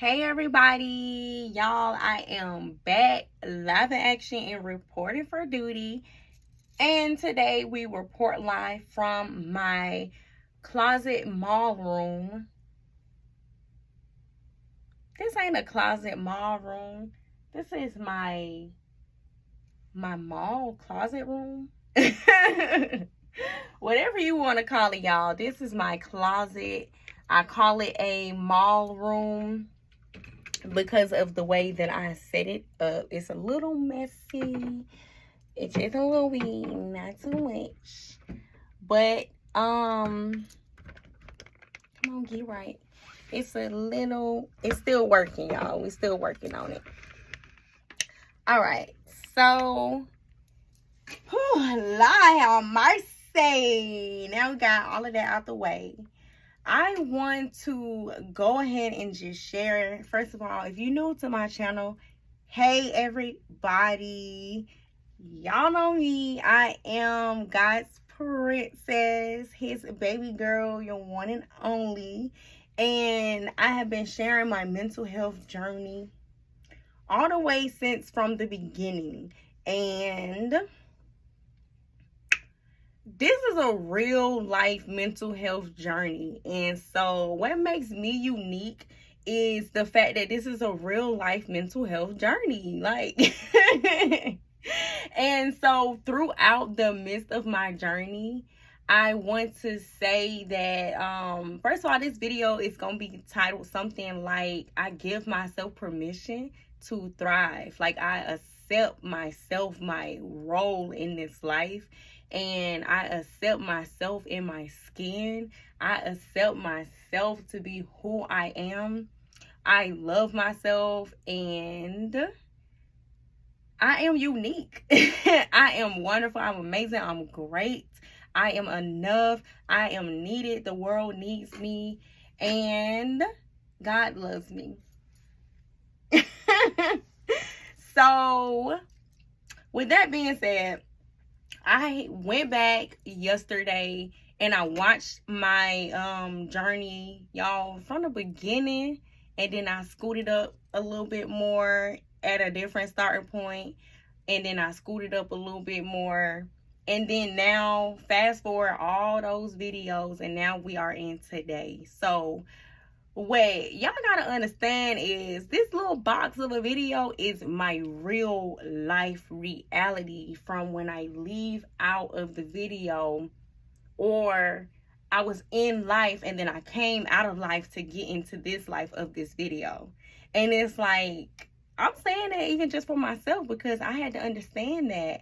Hey everybody, y'all, I am back live in action and reporting for duty. And today we report live from my closet mall room. This ain't a closet mall room. This is my mall closet room. Whatever you want to call it, y'all. This is my closet. I call it a mall room because of the way that I set it up. It's a little messy. It's just a little bit, not too much. But come on, get right. It's still working, y'all. We're still working on it. All right, so Lord have mercy. Now we got all of that out the way. I want to go ahead and just share. First of all, if you're new to my channel, hey everybody, y'all know me. I am God's princess, his baby girl, your one and only. And I have been sharing my mental health journey all the way since from the beginning. And this is a real life mental health journey. And so what makes me unique is the fact that this is a real life mental health journey. Like, and so throughout the midst of my journey, I want to say that, first of all, this video is going to be titled something like, I give myself permission to thrive. Like, I accept myself, my role in this life. And I accept myself in my skin. I accept myself to be who I am. I love myself and I am unique. I am wonderful. I'm amazing. I'm great. I am enough. I am needed. The world needs me. And God loves me. So, with that being said, I went back yesterday and I watched my journey, y'all, from the beginning, and then I scooted up a little bit more at a different starting point, and then I scooted up a little bit more, and then now fast forward all those videos, and now we are in today. So what y'all gotta understand is this little box of a video is my real life reality from when I leave out of the video, or I was in life and then I came out of life to get into this life of this video. And it's like, I'm saying that even just for myself, because I had to understand that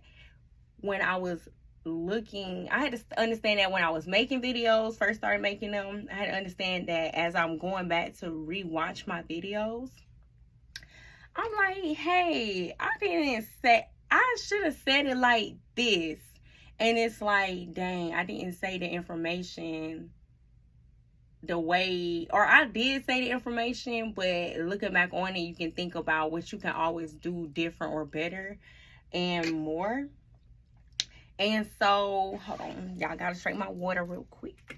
when I was I had to understand that when I was making videos, first started making them, I had to understand that as I'm going back to rewatch my videos, I'm like, hey, I should have said it like this. And it's like, dang, I didn't say the information the way, or I did say the information, but looking back on it, you can think about what you can always do different or better and more. And so, hold on, y'all gotta straighten my water real quick.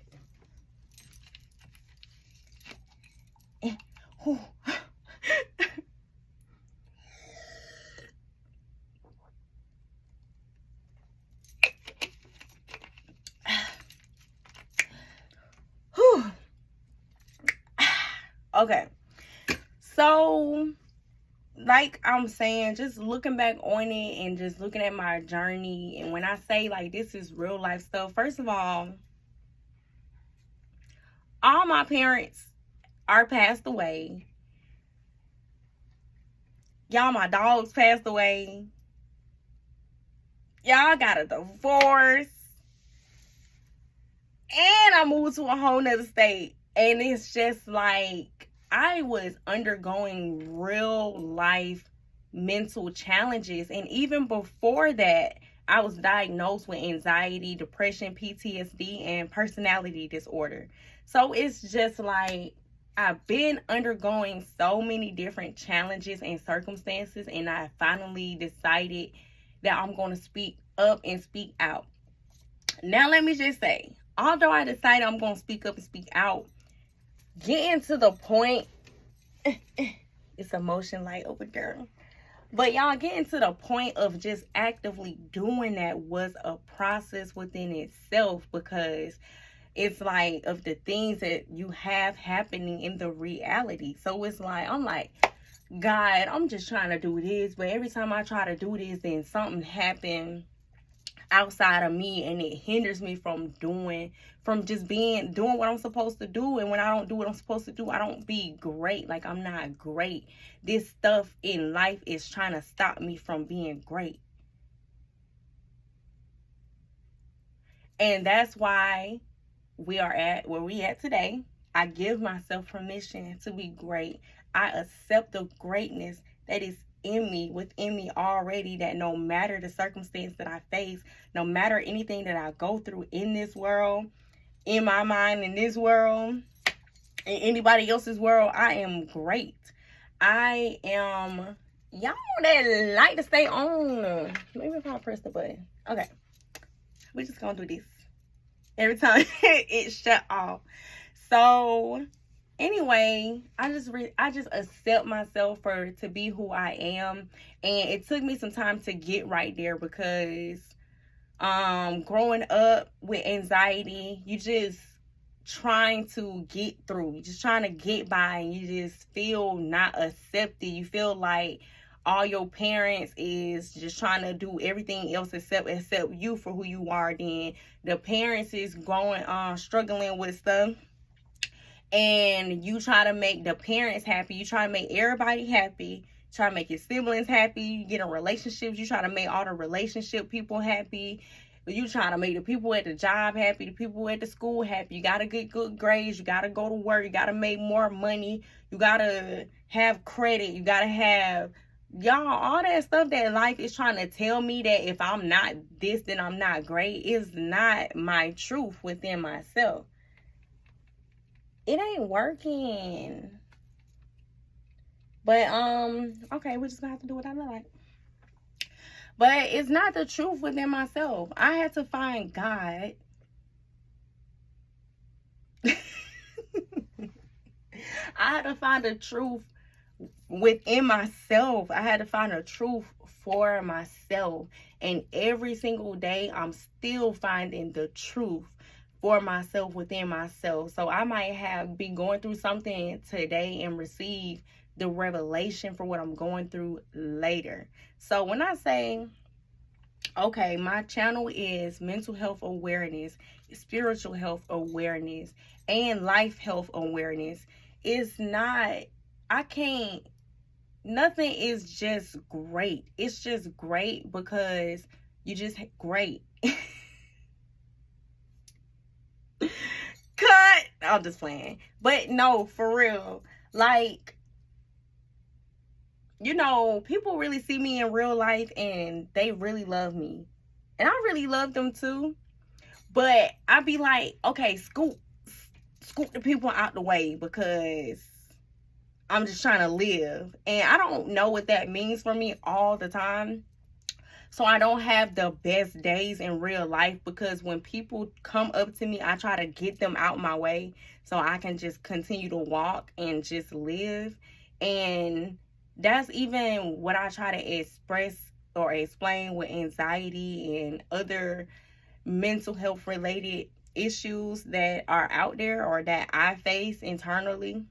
Okay, so like I'm saying, just looking back on it and just looking at my journey, and when I say like this is real life stuff, first of all my parents are passed away. Y'all, my dogs passed away. Y'all got a divorce. And I moved to a whole nother state. And it's just like, I was undergoing real life mental challenges. And even before that, I was diagnosed with anxiety, depression, PTSD, and personality disorder. So it's just like, I've been undergoing so many different challenges and circumstances, and I finally decided that I'm going to speak up and speak out. Now, let me just say, although I decided I'm going to speak up and speak out, getting to the point It's a motion light over there. But y'all, getting to the point of just actively doing that was a process within itself, because it's like of the things that you have happening in the reality. So it's like, I'm like, God, I'm just trying to do this, but every time I try to do this, then something happens outside of me, and it hinders me from doing what I'm supposed to do. And when I don't do what I'm supposed to do, I don't be great. Like, I'm not great. This stuff in life is trying to stop me from being great. And that's why we are at where we at today. I give myself permission to be great. I accept the greatness that is within me already, that no matter the circumstance that I face, no matter anything that I go through in this world, in my mind, in this world, in anybody else's world, I am great. I am, y'all that like to stay on. Maybe if I press the button. Okay. We're just gonna do this every time it shut off. So anyway, I just accept myself to be who I am. And it took me some time to get right there, because growing up with anxiety, you just trying to get through, you're just trying to get by, and you just feel not accepted. You feel like all your parents is just trying to do everything else except you for who you are. Then the parents is going struggling with stuff, and you try to make the parents happy. You try to make everybody happy. Try to make your siblings happy. You get in relationships. You try to make all the relationship people happy. You try to make the people at the job happy, the people at the school happy. You got to get good grades. You got to go to work. You got to make more money. You got to have credit. You got to have, y'all, all that stuff that life is trying to tell me, that if I'm not this, then I'm not great, is not my truth within myself. It ain't working. But okay, we're just gonna have to do what I like. But it's not the truth within myself. I had to find God. I had to find the truth within myself. I had to find the truth for myself. And every single day, I'm still finding the truth for myself within myself. So I might be going through something today and receive the revelation for what I'm going through later. So when I say, okay, my channel is mental health awareness, spiritual health awareness, and life health awareness, it's not, nothing is just great. It's just great because you just great. Cut. I'm just playing. But no, for real. Like, you know, people really see me in real life and they really love me. And I really love them too. But I be like, okay, scoop the people out the way, because I'm just trying to live. And I don't know what that means for me all the time. So I don't have the best days in real life, because when people come up to me, I try to get them out my way so I can just continue to walk and just live. And that's even what I try to express or explain with anxiety and other mental health related issues that are out there or that I face internally.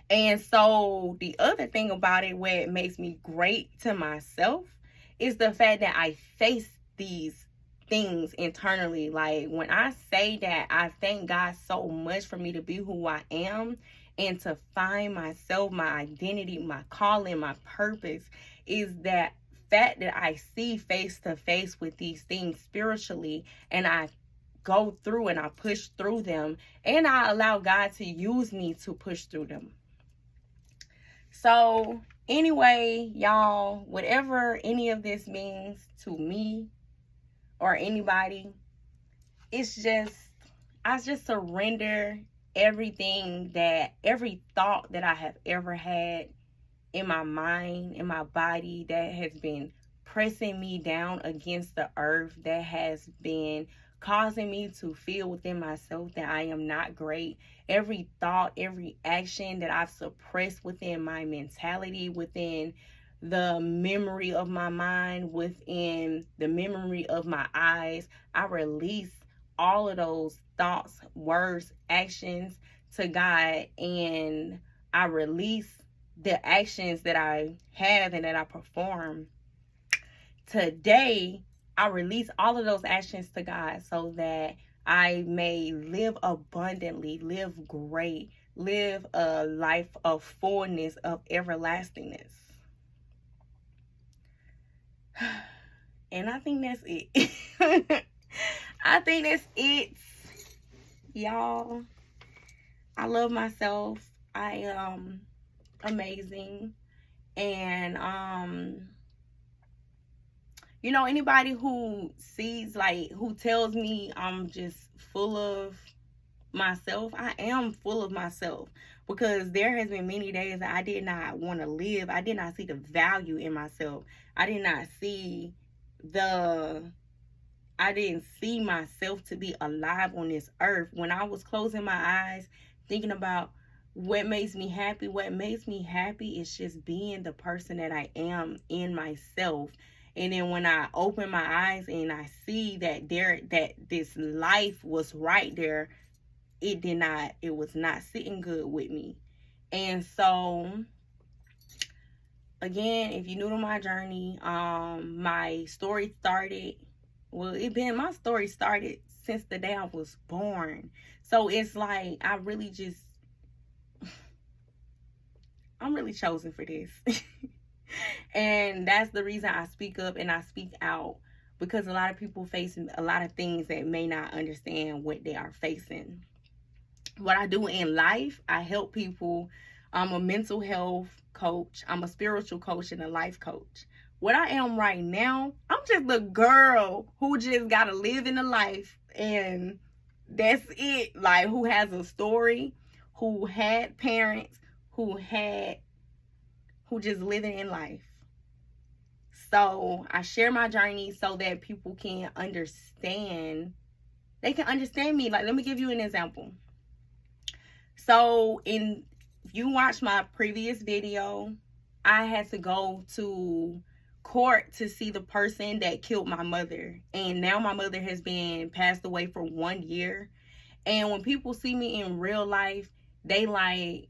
And so the other thing about it, where it makes me great to myself, is the fact that I face these things internally. Like, when I say that I thank God so much for me to be who I am and to find myself, my identity, my calling, my purpose, is that fact that I see face to face with these things spiritually, and I go through and I push through them, and I allow God to use me to push through them. So anyway, y'all, whatever any of this means to me or anybody, it's just, I just surrender everything, every thought that I have ever had in my mind, in my body, that has been pressing me down against the earth, that has been causing me to feel within myself that I am not great. Every thought, every action that I've suppressed within my mentality, within the memory of my mind, within the memory of my eyes, I release all of those thoughts, words, actions to God, and I release the actions that I have and that I perform. Today, I release all of those actions to God so that I may live abundantly, live great, live a life of fullness, of everlastingness. And I think that's it. I think that's it, y'all. I love myself. I am amazing. And you know, anybody who sees, like, who tells me I'm just full of myself, I am full of myself, because there has been many days that I did not want to live. I did not see the value in myself. I didn't see myself to be alive on this earth. When I was closing my eyes, thinking about what makes me happy is just being the person that I am in myself. And then when I open my eyes and I see that this life was right there, it was not sitting good with me. And so, again, if you're new to my journey, my story started, my story started since the day I was born. So it's like, I'm really chosen for this. And that's the reason I speak up and I speak out, because a lot of people face a lot of things that may not understand what they are facing. What I do in life, I help people. I'm a mental health coach. I'm a spiritual coach and a life coach. What I am right now, I'm just the girl who just got to live in the life, and that's it. Like, who has a story, who had parents, who just living in life. So I share my journey so that people can understand. They can understand me. Like, let me give you an example. So if you watch my previous video, I had to go to court to see the person that killed my mother. And now my mother has been passed away for 1 year. And when people see me in real life, they like,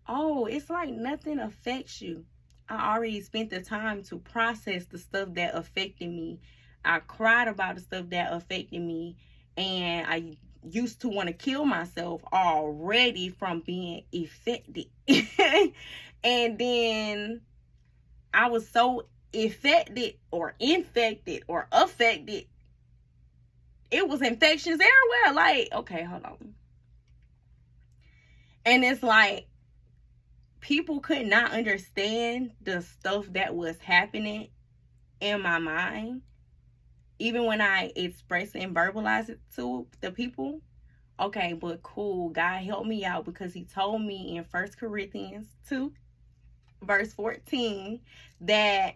oh, it's like nothing affects you. I already spent the time to process the stuff that affected me. I cried about the stuff that affected me. And I used to want to kill myself already from being affected. And then I was so infected or affected. It was infections everywhere. Like, okay, hold on. And it's like, people could not understand the stuff that was happening in my mind, even when I express and verbalize it to the people. Okay, but cool, God helped me out, because he told me in 1 Corinthians 2 verse 14 that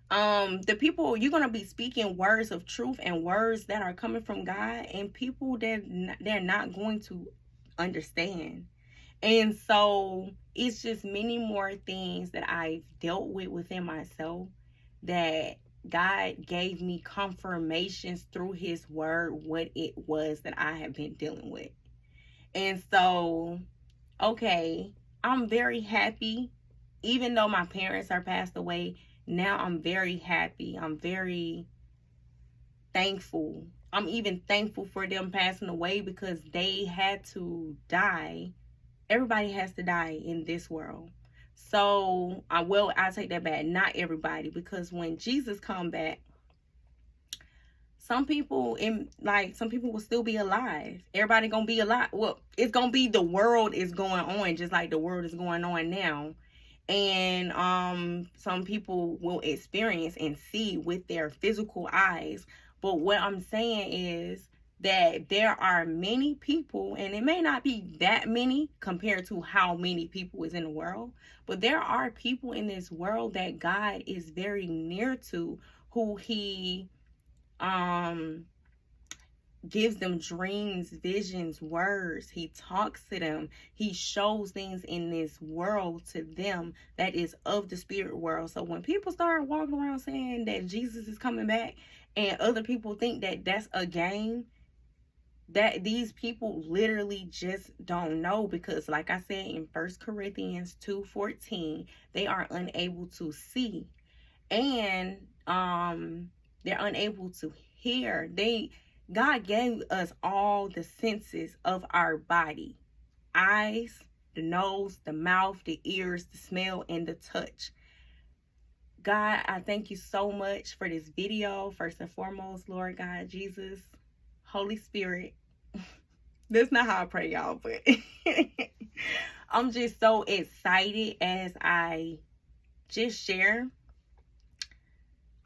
the people, you're going to be speaking words of truth and words that are coming from God, and people that they're not going to understand. And so it's just many more things that I've dealt with within myself that God gave me confirmations through his word what it was that I have been dealing with. And so, okay, I'm very happy. Even though my parents are passed away, now I'm very happy. I'm very thankful. I'm even thankful for them passing away, because they had to die. Everybody has to die in this world. So, I take that back. Not everybody, because when Jesus come back, some people will still be alive. Everybody gonna be alive. Well, it's gonna be, the world is going on just like the world is going on now. And some people will experience and see with their physical eyes. But what I'm saying is that there are many people, and it may not be that many compared to how many people is in the world, but there are people in this world that God is very near to, who he gives them dreams, visions, words. He talks to them. He shows things in this world to them that is of the spirit world. So when people start walking around saying that Jesus is coming back and other people think that that's a game, that these people literally just don't know, because like I said in 1 Corinthians 2:14, they are unable to see, and they're unable to hear. God gave us all the senses of our body: eyes, the nose, the mouth, the ears, the smell, and the touch. God, I thank you so much for this video. First and foremost, Lord God, Jesus, Holy Spirit. That's not how I pray, y'all, but I'm just so excited as I just share.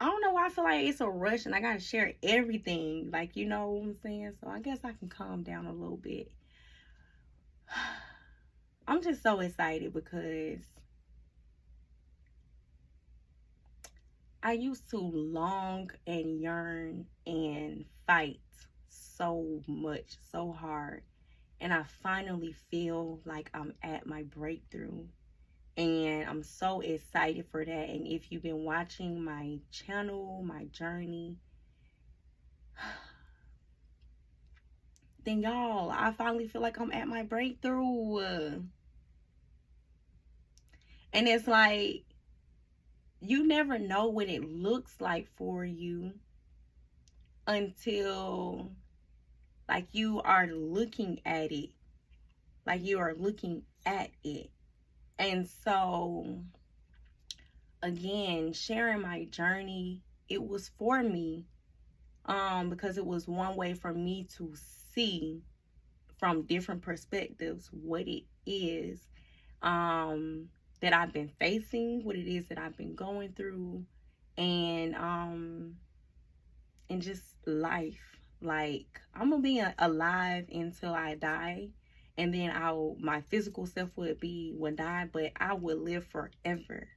I don't know why I feel like it's a rush and I gotta share everything. Like, you know what I'm saying? So I guess I can calm down a little bit. I'm just so excited because I used to long and yearn and fight so much, so hard. And I finally feel like I'm at my breakthrough. And I'm so excited for that. And if you've been watching my channel, my journey, then y'all, I finally feel like I'm at my breakthrough. And it's like, you never know what it looks like for you until like you are looking at it. Like you are looking at it. And so, again, sharing my journey, it was for me, because it was one way for me to see from different perspectives what it is that I've been facing, what it is that I've been going through, and just life. Like, I'm gonna be alive until I die, and then my physical self would die, but I would live forever.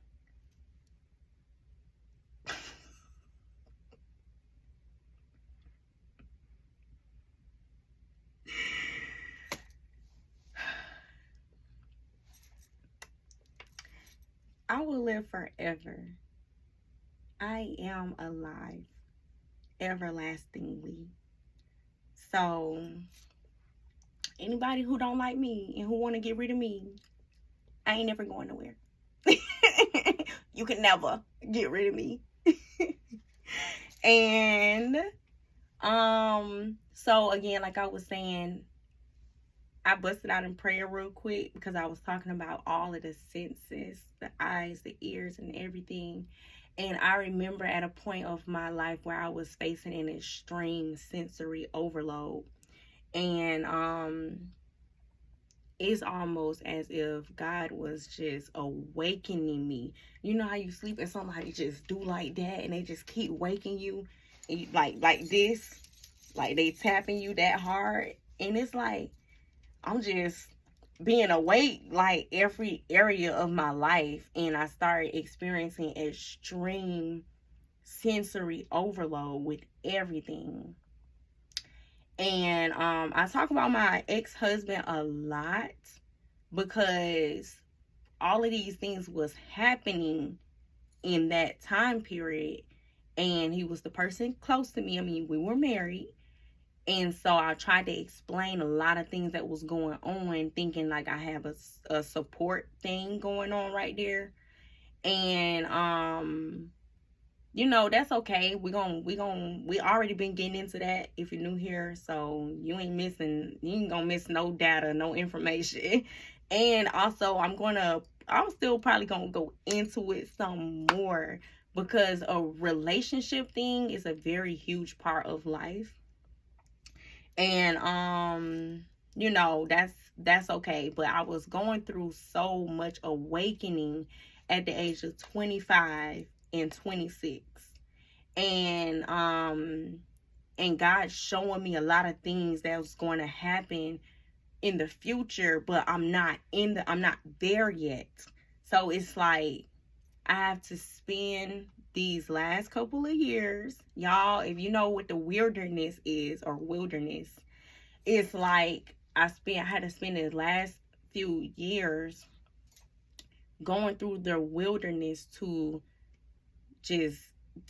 I will live forever. I am alive everlastingly. So anybody who don't like me and who want to get rid of me, I ain't never going nowhere. You can never get rid of me. And so again, like I was saying, I busted out in prayer real quick because I was talking about all of the senses, the eyes, the ears, and everything. And I remember at a point of my life where I was facing an extreme sensory overload. And it's almost as if God was just awakening me. You know how you sleep and somebody just do like that and they just keep waking you, and you, like this, like they tapping you that hard. And it's like, I'm just being awake like every area of my life, and I started experiencing extreme sensory overload with everything. And I talk about my ex-husband a lot because all of these things was happening in that time period, and he was the person close to me. I mean, we were married. And so I tried to explain a lot of things that was going on, thinking like I have a support thing going on right there. And you know, that's okay. We already been getting into that if you're new here, so you ain't gonna miss no data, no information. And also I'm still probably gonna go into it some more, because a relationship thing is a very huge part of life. And you know, that's okay. But I was going through so much awakening at the age of 25 and 26. And God showing me a lot of things that was going to happen in the future, but I'm not there yet. So it's like I have to spend these last couple of years, y'all, if you know what the wilderness is, or wilderness, it's like I had to spend the last few years going through the wilderness to just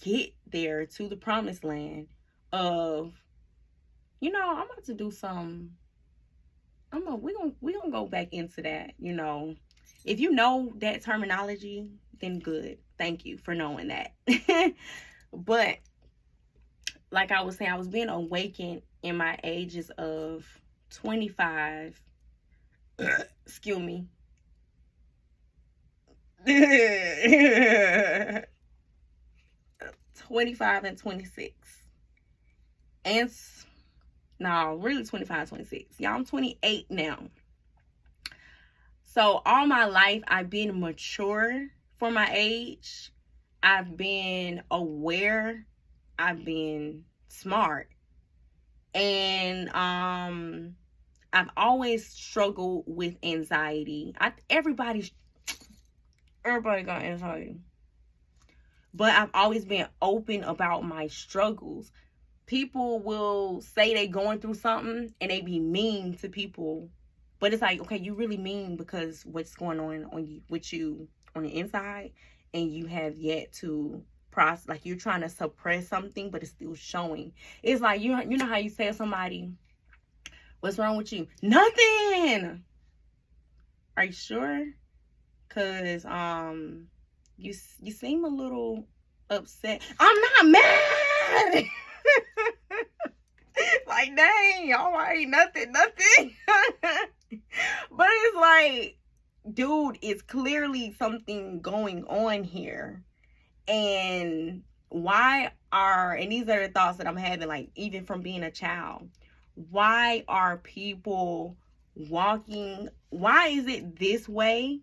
get there to the promised land of, I'm about to do some, we're gonna go back into that. If you know that terminology, then good. Thank you for knowing that. But like I was saying, I was being awakened in my ages of 25. Excuse me. 25 and 26. And no, really 25, 26. Y'all, I'm 28 now. So all my life, I've been mature for my age. I've been aware. I've been smart. And I've always struggled with anxiety. Everybody got anxiety. But I've always been open about my struggles. People will say they going through something and they be mean to people. But it's like, okay, you really mean because what's going on with you on the inside, and you have yet to process. Like, you're trying to suppress something, but it's still showing. It's like, you know how you say to somebody, what's wrong with you? Nothing. Are you sure? Because you seem a little upset. I'm not mad. Like, dang, all right, nothing. But it's like, dude, it's clearly something going on here. And and these are the thoughts that I'm having, like, even from being a child. Why are people why is it this way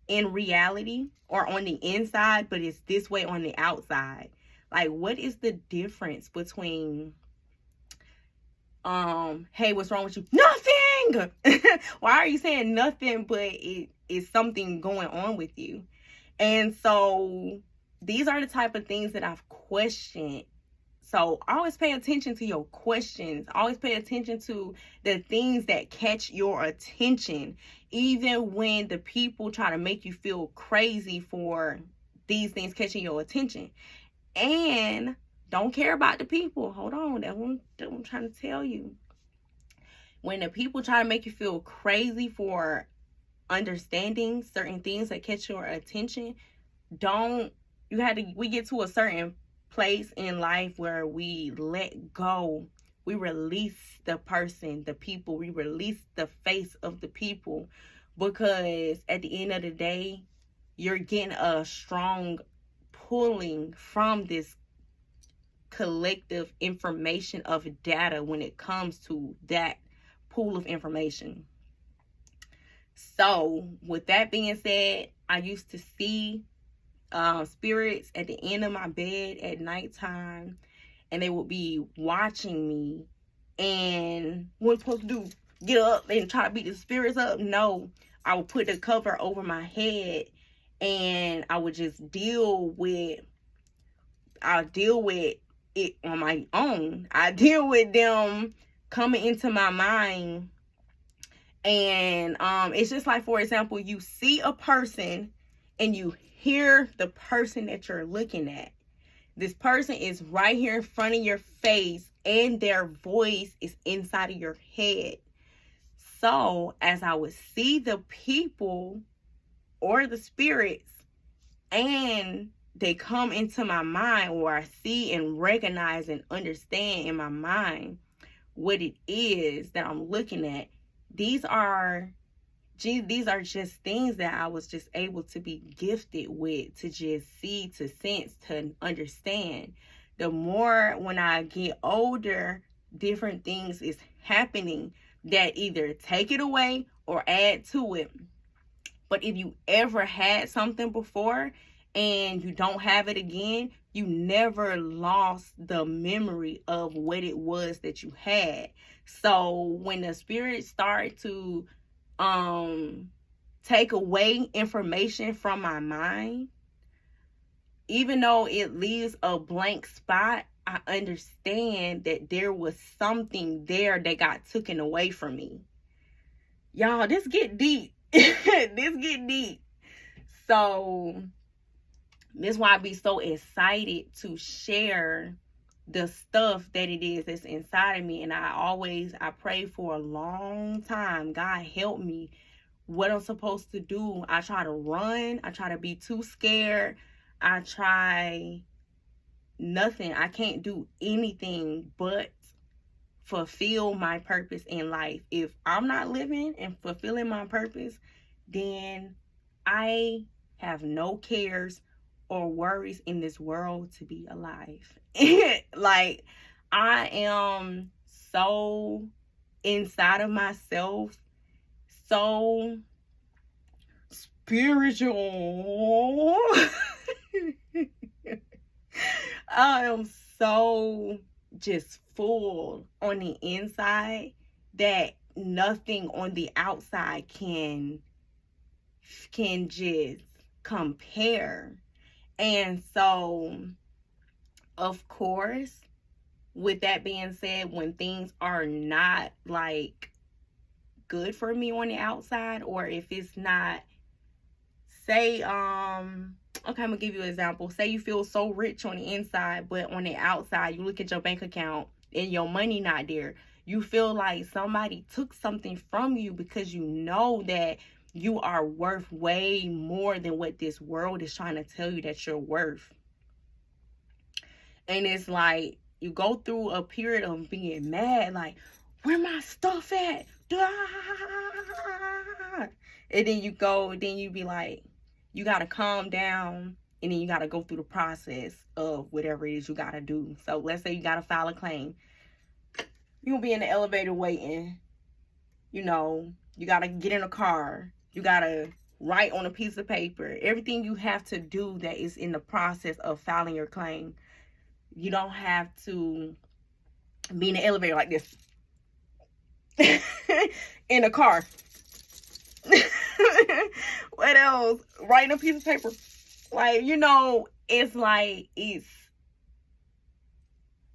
in reality or on the inside, but it's this way on the outside? Like, what is the difference between hey, what's wrong with you? Nothing. Why are you saying nothing, but it is something going on with you? And so these are the type of things that I've questioned. So always pay attention to your questions. Always pay attention to the things that catch your attention, even when the people try to make you feel crazy for these things catching your attention. And don't care about the people. Hold on, that's what I'm trying to tell you. When the people try to make you feel crazy for understanding certain things that catch your attention, we get to a certain place in life where we let go. We release the person, the people. We release the face of the people, because at the end of the day, you're getting a strong pulling from this collective information of data when it comes to that pool of information. So with that being said, I used to see spirits at the end of my bed at nighttime, and they would be watching me. And what I'm supposed to do, get up and try to beat the spirits up? No, I would put the cover over my head, and I would just deal with it on my own. I deal with them coming into my mind. And it's just like, for example, you see a person and you hear the person that you're looking at. This person is right here in front of your face, and their voice is inside of your head. So as I would see the people or the spirits, and they come into my mind, or I see and recognize and understand in my mind what it is that I'm looking at, these are just things that I was just able to be gifted with, to just see, to sense, to understand. The more when I get older, different things is happening that either take it away or add to it. But if you ever had something before and you don't have it again, you never lost the memory of what it was that you had. So when the spirits start to take away information from my mind, even though it leaves a blank spot, I understand that there was something there that got taken away from me. Y'all, this get deep. This get deep. So this is why I be so excited to share the stuff that it is that's inside of me. And I pray for a long time. God help me what I'm supposed to do. I try to run. I try to be too scared. I try nothing. I can't do anything but fulfill my purpose in life. If I'm not living and fulfilling my purpose, then I have no cares or worries in this world to be alive. Like, I am so inside of myself, so spiritual. I am so just full on the inside that nothing on the outside can just compare. And so, of course, with that being said, when things are not like good for me on the outside, or if it's not, say, okay, I'm gonna give you an example. Say you feel so rich on the inside, but on the outside, you look at your bank account and your money not there. You feel like somebody took something from you, because you know that you are worth way more than what this world is trying to tell you that you're worth. And it's like, you go through a period of being mad, like, where my stuff at? And then you be like, you gotta calm down, and then you gotta go through the process of whatever it is you gotta do. So let's say you gotta file a claim. You're gonna be in the elevator waiting. You know, you gotta get in a car. You gotta write on a piece of paper. Everything you have to do that is in the process of filing your claim. You don't have to be in the elevator like this. In a car. What else? Writing a piece of paper. Like, you know, it's like,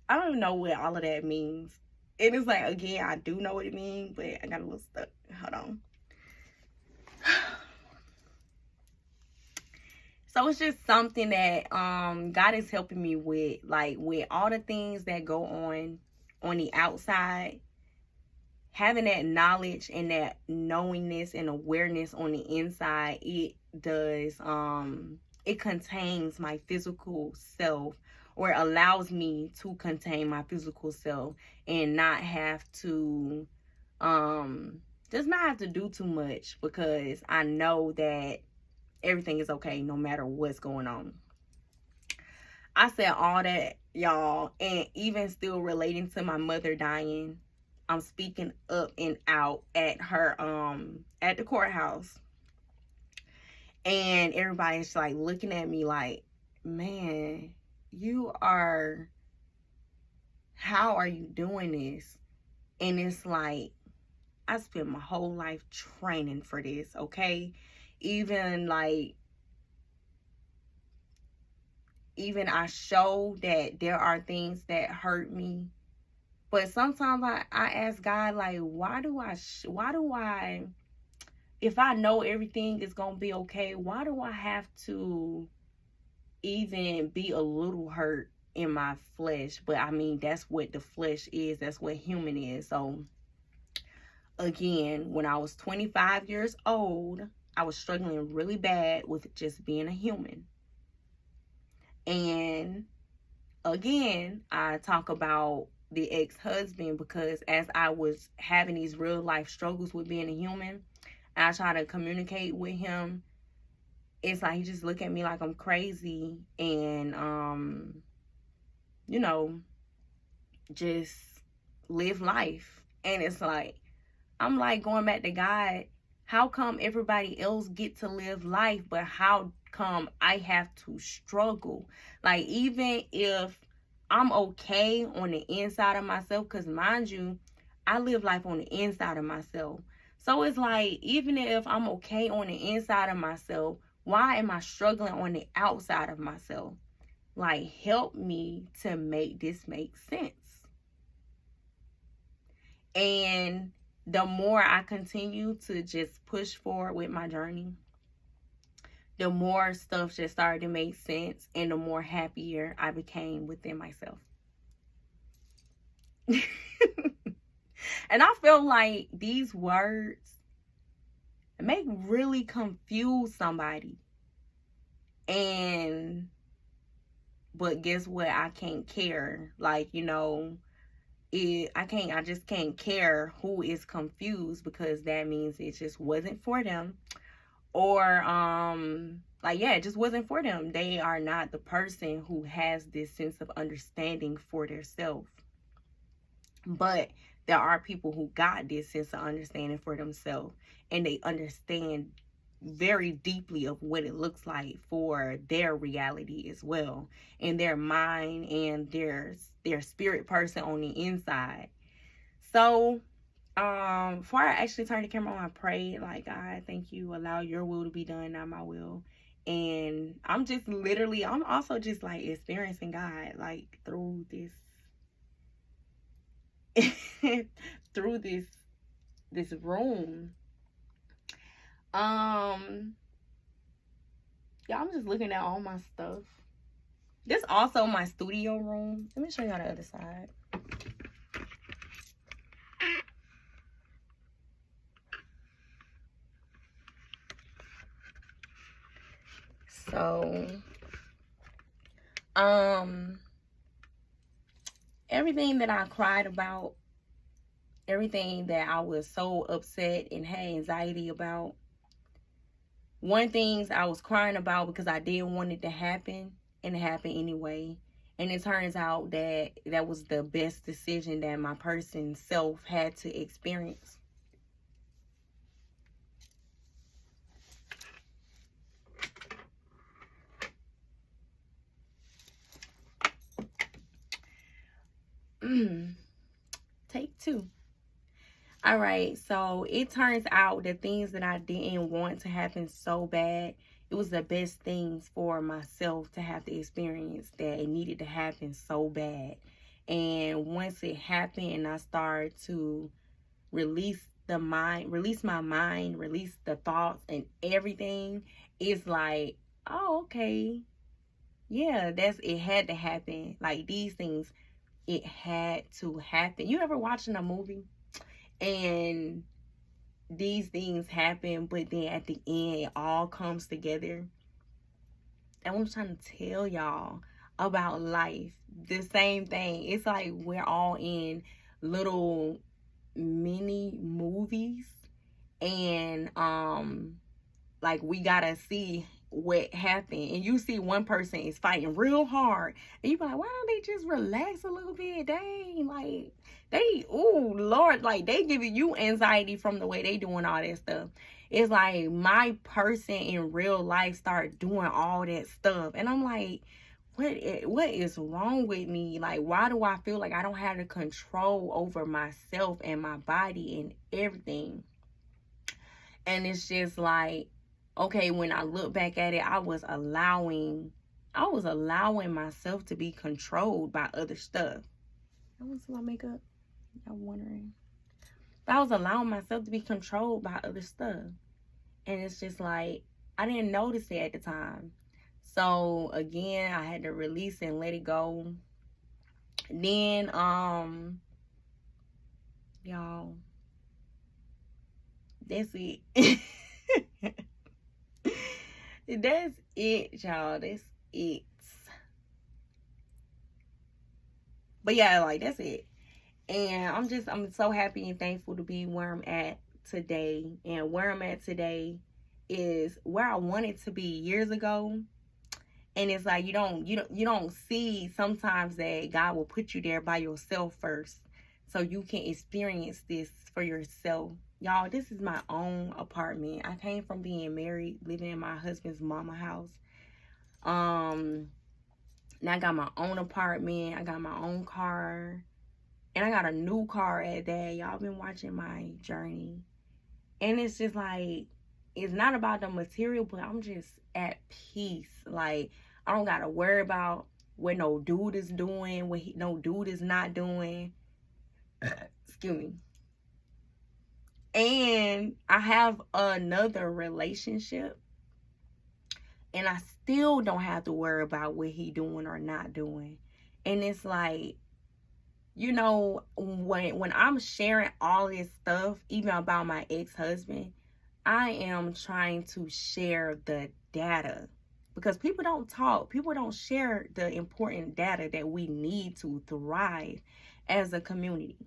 I don't even know what all of that means. And it's like, again, I do know what it means, but I got a little stuck. Hold on. So it's just something that God is helping me with. Like, with all the things that go on the outside, having that knowledge and that knowingness and awareness on the inside, it does, it contains my physical self, or allows me to contain my physical self and not have to, just not have to do too much, because I know that everything is okay no matter what's going on. I said all that, y'all, and even still relating to my mother dying, I'm speaking up and out at her, at the courthouse. And everybody's like looking at me like, man, how are you doing this? And it's like, I spent my whole life training for this, okay? Even I show that there are things that hurt me. But sometimes I ask God, like, why do I, if I know everything is going to be okay, why do I have to even be a little hurt in my flesh? But I mean, that's what the flesh is. That's what human is. So again, when I was 25 years old, I was struggling really bad with just being a human. And again, I talk about the ex-husband, because as I was having these real life struggles with being a human, I try to communicate with him. It's like he just look at me like I'm crazy, and you know, just live life. And it's like, I'm like going back to God, how come everybody else get to live life, but how come I have to struggle? Like, even if I'm okay on the inside of myself, because mind you, I live life on the inside of myself. So it's like, even if I'm okay on the inside of myself, Why am I struggling on the outside of myself? Like, help me to make this make sense. And the more I continue to just push forward with my journey, the more stuff just started to make sense, and the more happier I became within myself. And I feel like these words may really confuse somebody. But guess what? I can't care. Like, I just can't care who is confused, because that means it just wasn't for them. Or it just wasn't for them. They are not the person who has this sense of understanding for themselves. But there are people who got this sense of understanding for themselves, and they understand very deeply of what it looks like for their reality as well, and their mind and their spirit person on the inside. So before I actually turn the camera on, I pray, like, God, thank you, allow your will to be done, not my will. And I'm also just like experiencing God, like, through this through this room. Yeah, I'm just looking at all my stuff. This also my studio room. Let me show you on the other side. So, everything that I cried about, everything that I was so upset and had anxiety about, one thing I was crying about because I didn't want it to happen, and it happened anyway. And it turns out that that was the best decision that my person self had to experience. Take two. All right, so it turns out the things that I didn't want to happen so bad, it was the best things for myself to have to experience, that it needed to happen so bad. And once it happened and I started to release my mind, release the thoughts and everything, it's like, oh, okay. Yeah, it had to happen. Like, these things, it had to happen. You ever watching a movie and these things happen, but then at the end, it all comes together? And I'm trying to tell y'all about life. The same thing. It's like we're all in little mini movies, and like, we gotta see what happened. And you see one person is fighting real hard, and you be like, why don't they just relax a little bit? Dang, like, oh Lord, like, they giving you anxiety from the way they doing all that stuff. It's like my person in real life start doing all that stuff, and I'm like, what is wrong with me? Like, why do I feel like I don't have the control over myself and my body and everything? And it's just like, okay, when I look back at it, I was allowing myself to be controlled by other stuff. I want to see my makeup. Y'all wondering. But I was allowing myself to be controlled by other stuff. And it's just like, I didn't notice it at the time. So again, I had to release and let it go. Then, y'all, that's it. That's it, y'all. That's it. But yeah, like, that's it. And I'm so happy and thankful to be where I'm at today. And where I'm at today is where I wanted to be years ago. And it's like, you don't see sometimes that God will put you there by yourself first, so you can experience this for yourself. Y'all, this is my own apartment. I came from being married, living in my husband's mama house. Now I got my own apartment. I got my own car. And I got a new car at that. Y'all been watching my journey. And it's just like, it's not about the material, but I'm just at peace. Like, I don't gotta worry about what no dude is doing, what no dude is not doing. Excuse me. And I have another relationship, and I still don't have to worry about what he doing or not doing. And it's like, you know, when I'm sharing all this stuff, even about my ex-husband, I am trying to share the data, because people don't talk. People don't share the important data that we need to thrive as a community,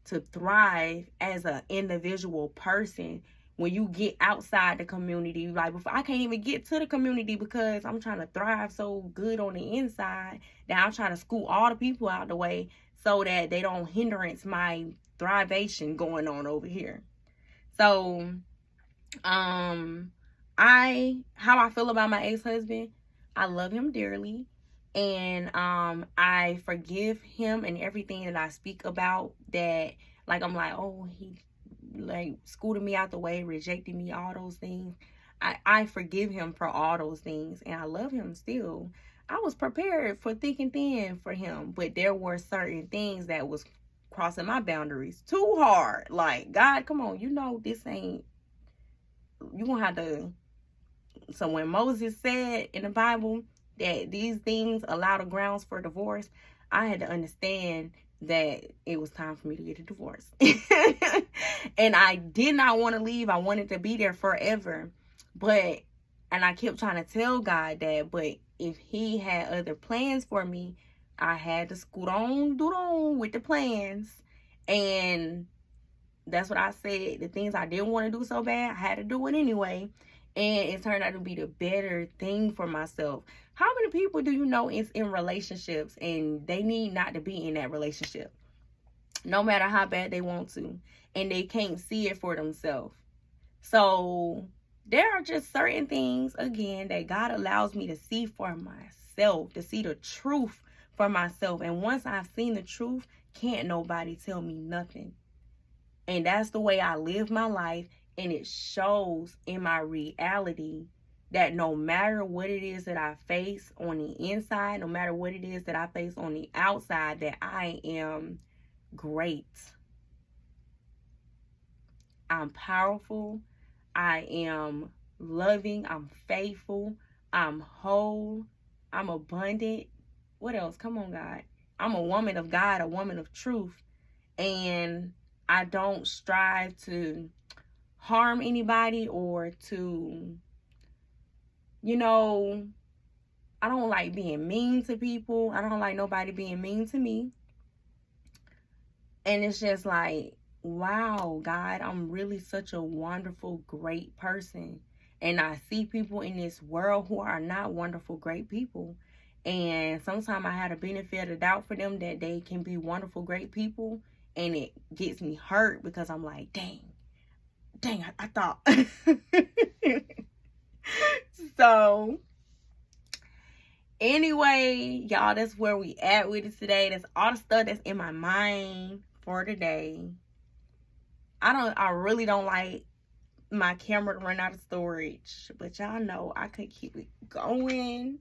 to thrive as an individual person. When you get outside the community, like, before, I can't even get to the community because I'm trying to thrive so good on the inside that I'm trying to scoot all the people out the way so that they don't hindrance my thrivation going on over here. So how I feel about my ex-husband, I love him dearly, and I forgive him and everything that I speak about, that, like, I'm like, oh, he like scooted me out the way, rejected me, all those things. I forgive him for all those things, and I love him still. I was prepared for thick and thin for him, but there were certain things that was crossing my boundaries too hard. Like, God, come on, you know this ain't, you gonna have to. So when Moses said in the Bible that these things allow the grounds for divorce, I had to understand that it was time for me to get a divorce. And I did not want to leave. I wanted to be there forever. And I kept trying to tell God that, but if he had other plans for me, I had to scoot on, do on with the plans. And that's what I said. The things I didn't want to do so bad, I had to do it anyway. And it turned out to be the better thing for myself. How many people do you know is in relationships and they need not to be in that relationship, no matter how bad they want to, and they can't see it for themselves? So there are just certain things, again, that God allows me to see for myself, to see the truth for myself. And once I've seen the truth, can't nobody tell me nothing. And that's the way I live my life. And it shows in my reality that no matter what it is that I face on the inside, no matter what it is that I face on the outside, that I am great. I'm powerful. I am loving. I'm faithful. I'm whole. I'm abundant. What else? Come on, God. I'm a woman of God, a woman of truth. And I don't strive to harm anybody or to, you know, I don't like being mean to people. I don't like nobody being mean to me. And it's just like, wow, God, I'm really such a wonderful, great person. And I see people in this world who are not wonderful, great people. And sometimes I had a benefit of the doubt for them that they can be wonderful, great people. And it gets me hurt because I'm like, dang, I thought. So anyway, y'all, that's where we at with it today. That's all the stuff that's in my mind for today. I really don't like my camera to run out of storage, but y'all know I could keep it going.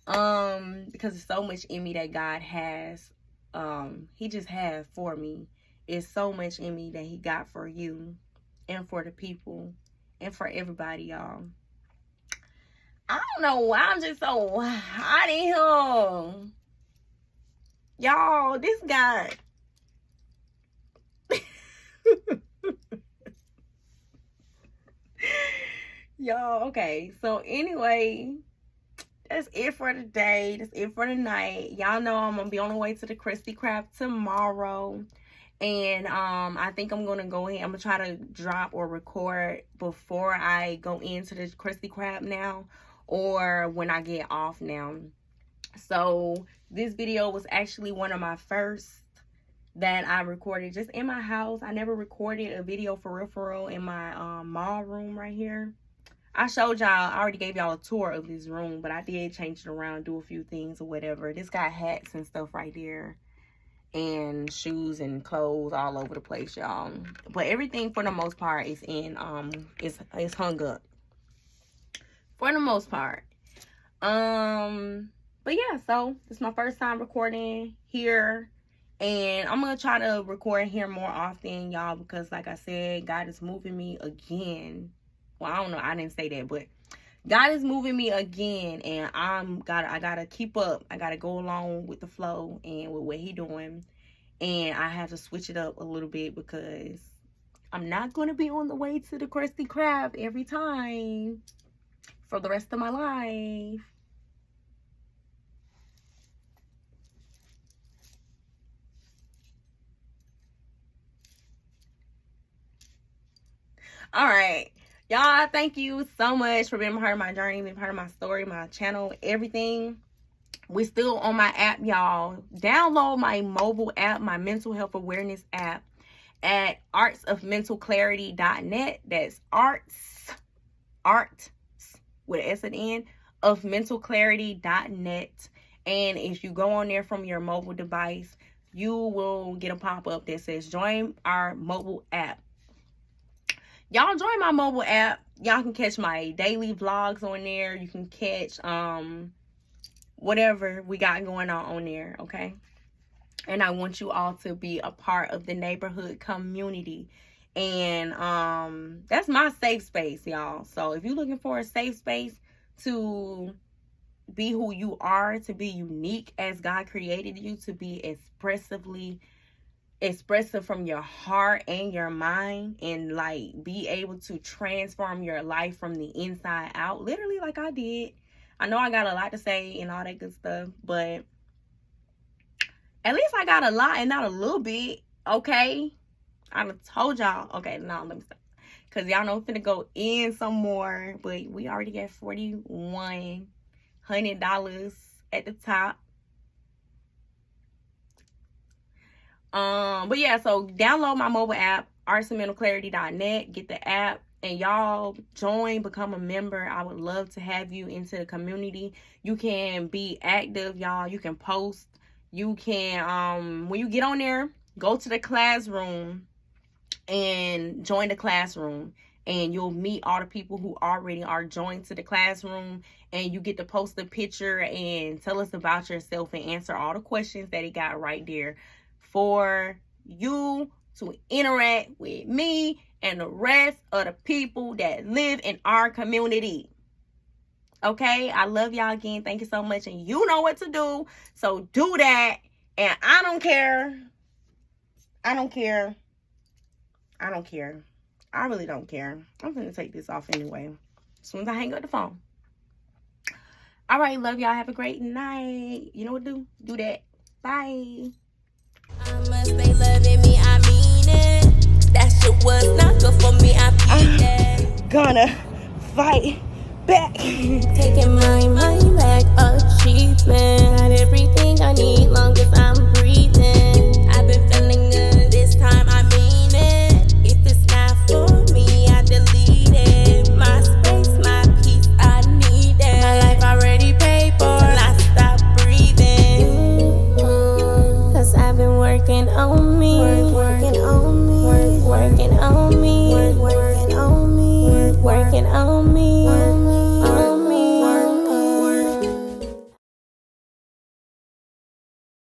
Because there's so much in me that God has. He just has for me. It's so much in me that he got for you and for the people and for everybody, y'all. I don't know why I'm just so hot in here. Y'all, this guy. Y'all, okay. So anyway, that's it for today. That's it for tonight. Y'all know I'm gonna be on the way to the Krusty Krab tomorrow. And I think I'm gonna go ahead. I'm gonna try to drop or record before I go into the Krusty Krab now, or when I get off now. So this video was actually one of my first that I recorded just in my house. I never recorded a video for real in my mall room right here. I showed y'all, I already gave y'all a tour of this room, but I did change it around, do a few things or whatever. This got hats and stuff right there. and shoes and clothes all over the place, y'all. But everything for the most part is in is hung up for the most part. But yeah, so it's my first time recording here, and I'm gonna try to record here more often, y'all, because like I said, God is moving me again. Well, I don't know, I didn't say that, but God is moving me again, and I gotta keep up. I gotta go along with the flow and with what He doing, and I have to switch it up a little bit because I'm not gonna be on the way to the Krusty Krab every time for the rest of my life. All right, y'all, thank you so much for being a part of my journey, being part of my story, my channel, everything. We're still on my app, y'all. Download my mobile app, my mental health awareness app at artsofmentalclarity.net. That's art with an S at the end, of mentalclarity.net. And if you go on there from your mobile device, you will get a pop-up that says join our mobile app. Y'all join my mobile app. Y'all can catch my daily vlogs on there. You can catch whatever we got going on there, okay? And I want you all to be a part of the neighborhood community. And that's my safe space, y'all. So if you're looking for a safe space to be who you are, to be unique as God created you, to be expressive from your heart and your mind, and like be able to transform your life from the inside out, literally like I did. I know I got a lot to say and all that good stuff, but at least I got a lot and not a little bit, okay? I done told y'all. Okay, now let me stop, because y'all know I'm finna go in some more, but we already got $4,100 at the top. But yeah, so download my mobile app, artsofmentalclarity.net. Get the app, and y'all join, become a member. I would love to have you into the community. You can be active, y'all. You can post. You can, when you get on there, go to the classroom and join the classroom, and you'll meet all the people who already are joined to the classroom, and you get to post a picture and tell us about yourself and answer all the questions that he got right there for you to interact with me and the rest of the people that live in our community. Okay, I love y'all again. Thank you so much, and you know what to do, so do that. And I don't care. I really don't care. I'm gonna take this off anyway as soon as I hang up the phone. All right, love y'all. Have a great night. You know what to do? Do that. Bye. I must say loving me, I mean it. That shit was not good for me, I peeped it. Gonna fight back. Taking my